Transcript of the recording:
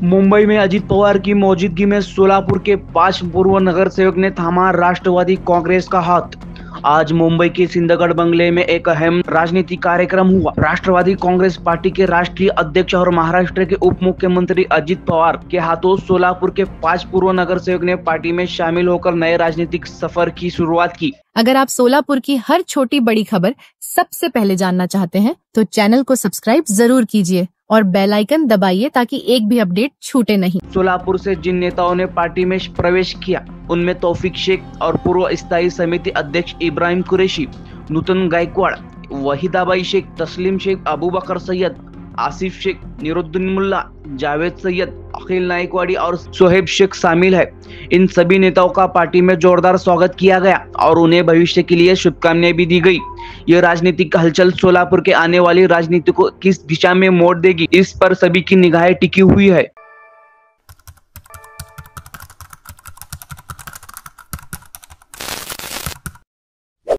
मुंबई में अजित पवार की मौजूदगी में सोलापुर के 5 पूर्व नगर सेवक ने थामा राष्ट्रवादी कांग्रेस का हाथ। आज मुंबई के सिंहगढ़ बंगले में एक अहम राजनीतिक कार्यक्रम हुआ। राष्ट्रवादी कांग्रेस पार्टी के राष्ट्रीय अध्यक्ष और महाराष्ट्र के उप मुख्यमंत्री अजित पवार के हाथों सोलापुर के 5 पूर्व नगर सेवक ने पार्टी में शामिल होकर नए राजनीतिक सफर की शुरुआत की। अगर आप सोलापुर की हर छोटी बड़ी खबर सबसे पहले जानना चाहते हैं तो चैनल को सब्सक्राइब जरूर कीजिए और बेल आइकन दबाइए ताकि एक भी अपडेट छूटे नहीं। सोलापुर से जिन नेताओं ने पार्टी में प्रवेश किया उनमें तौफीक शेख और पूर्व स्थायी समिति अध्यक्ष इब्राहिम कुरैशी, नूतन गायकवाड़, वहीदाबाई शेख, तस्लीम शेख, अबू बकर सैयद, आसिफ शेख, निरुद्दीन मुल्ला, जावेद सैयद, अखिल नाइकवाड़ी और सोहेब शेख शामिल है। इन सभी नेताओं का पार्टी में जोरदार स्वागत किया गया और उन्हें भविष्य के लिए शुभकामनाएं भी दी गई। यह राजनीतिक हलचल सोलापुर के आने वाली राजनीति को किस दिशा में मोड़ देगी, इस पर सभी की निगाहें टिकी हुई है।